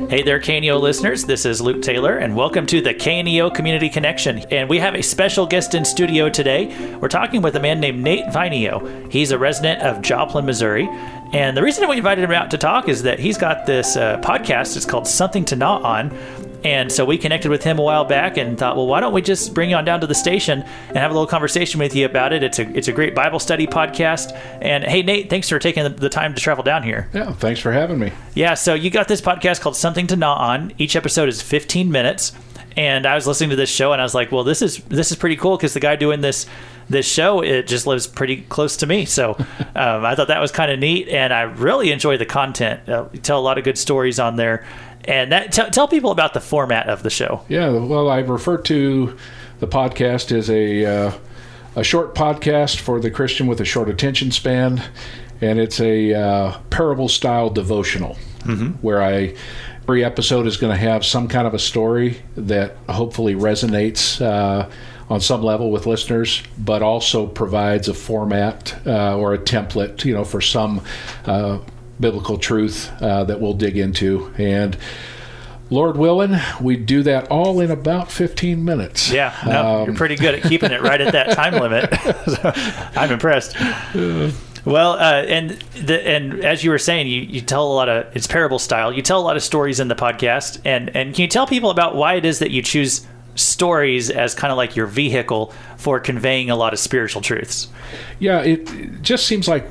Hey there, KNEO listeners. This is Luke Taylor, and welcome to the KNEO Community Connection. And we have a special guest in studio today. We're talking with a man named Nate Vainio. He's a resident of Joplin, Missouri. And the reason we invited him out to talk is that he's got this podcast. It's called Something to Gnaw On. And so we connected with him a while back and thought, well, why don't we just bring you on down to the station and have a little conversation with you about it? It's a great Bible study podcast. And hey, Nate, thanks for taking the time to travel down here. Yeah, thanks for having me. Yeah, so you got this podcast called Something to Gnaw On. Each episode is 15 minutes. And I was listening to this show and I was like, well, this is pretty cool because the guy doing this show, it just lives pretty close to me. So I thought that was kind of neat. And I really enjoy the content. You tell a lot of good stories on there. And that tell people about the format of the show. Yeah, well, I refer to the podcast as a short podcast for the Christian with a short attention span, and it's a parable-style devotional where every episode is going to have some kind of a story that hopefully resonates on some level with listeners, but also provides a format or a template, for some biblical truth that we'll dig into. And Lord willing, we do that all in about 15 minutes. Yeah, no, you're pretty good at keeping it right at that time limit. So, I'm impressed. Well, and as you were saying, you tell a lot of, it's parable style. You tell a lot of stories in the podcast. And can you tell people about why it is that you choose stories as kind of like your vehicle for conveying a lot of spiritual truths? Yeah, it just seems like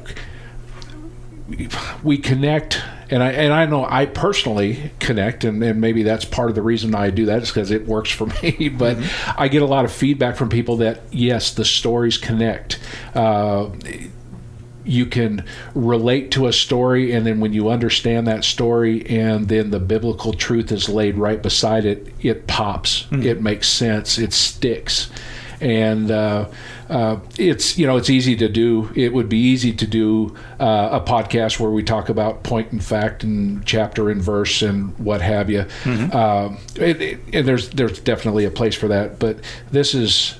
we connect, and I know I personally connect, and maybe that's part of the reason I do that is because it works for me. But I get a lot of feedback from people that yes, the stories connect. You can relate to a story, and then when you understand that story, and then the biblical truth is laid right beside it, it pops. It makes sense. It sticks. And it's easy to do. It would be easy to do a podcast where we talk about point and fact and chapter and verse and what have you. And there's definitely a place for that. But this is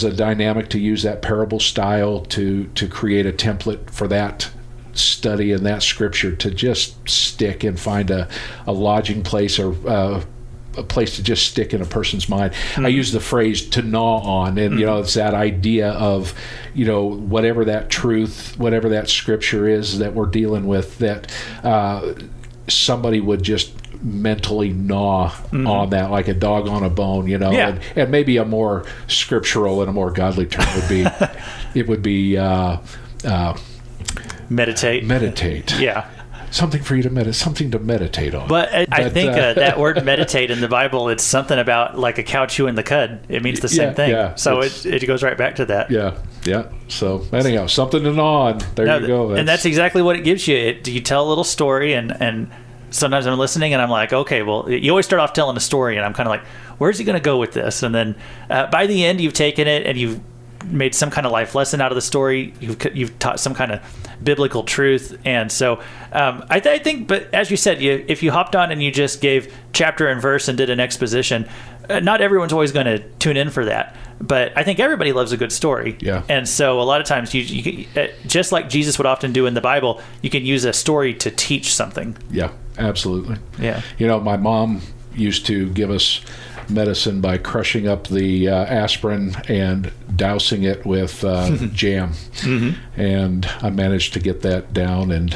a dynamic to use that parable style to create a template for that study and that scripture to just stick and find a lodging place or a place to just stick in a person's mind. I use the phrase to gnaw on, and it's that idea of whatever that truth, whatever that scripture is that we're dealing with, that somebody would just mentally gnaw on that like a dog on a bone, and maybe a more scriptural and a more godly term would be meditate. Yeah. Something for you to meditate on. But I think that word meditate in the Bible, it's something about like a cow chewing the cud. It means the same thing. Yeah, so it goes right back to that. Yeah. So anyhow, something to gnaw on. There you go. And that's exactly what it gives you. You tell a little story, and sometimes I'm listening and I'm like, okay, well, you always start off telling a story, and I'm kind of like, where's he going to go with this? And then by the end, you've taken it and you've made some kind of life lesson out of the story. You've taught some kind of biblical truth. And so I think, but as you said, if you hopped on and you just gave chapter and verse and did an exposition, not everyone's always going to tune in for that. But I think everybody loves a good story. Yeah. And so a lot of times, you just like Jesus would often do in the Bible, you can use a story to teach something. Yeah, absolutely. Yeah. My mom used to give us medicine by crushing up the aspirin and dousing it with jam. And I managed to get that down, and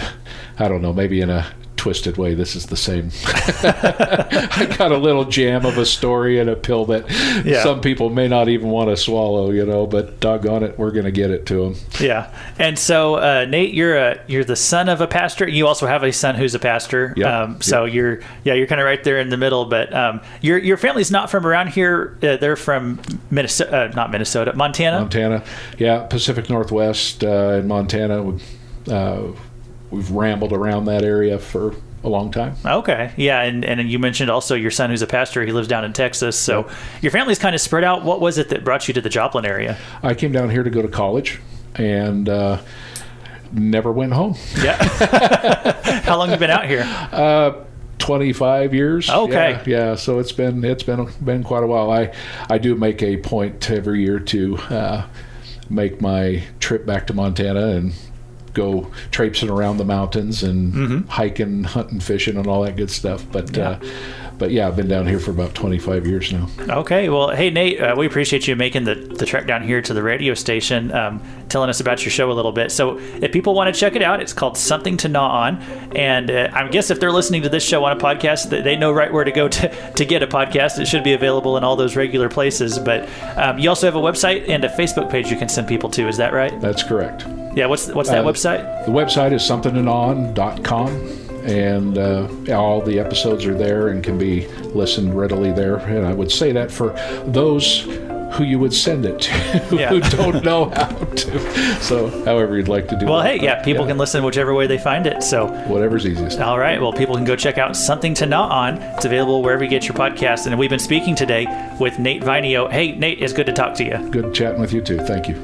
I don't know, maybe in a twisted way, this is the same. I got a little jam of a story and a pill that some people may not even want to swallow, but doggone it, we're going to get it to them. Yeah. And so, Nate, you're the son of a pastor. You also have a son who's a pastor. So you're kind of right there in the middle. But your family's not from around here. They're from Minnesota, not Minnesota, Montana. Montana, yeah, Pacific Northwest in Montana. We've rambled around that area for a long time. Okay. Yeah. And you mentioned also your son who's a pastor. He lives down in Texas. So your family's kind of spread out. What was it that brought you to the Joplin area? I came down here to go to college and never went home. Yeah. How long have you been out here? 25 years. Okay. Yeah. So it's been quite a while. I do make a point every year to make my trip back to Montana and go traipsing around the mountains and hiking, hunting, fishing, and all that good stuff. But yeah, I've been down here for about 25 years now. Okay. Well, hey, Nate, we appreciate you making the trek down here to the radio station, telling us about your show a little bit. So if people want to check it out, it's called Something to Gnaw On. And I guess if they're listening to this show on a podcast, they know right where to go to get a podcast. It should be available in all those regular places. But you also have a website and a Facebook page you can send people to. Is that right? That's correct. Yeah. What's that website? The website is somethingtoknawn.com. And all the episodes are there and can be listened readily there. And I would say that for those who you would send it to who don't know how to. So however you'd like to do well, that. Hey, people can listen whichever way they find it. So whatever's easiest. All right. Well, people can go check out Something to Gnaw On. It's available wherever you get your podcast. And we've been speaking today with Nate Vainio. Hey, Nate, it's good to talk to you. Good chatting with you too. Thank you.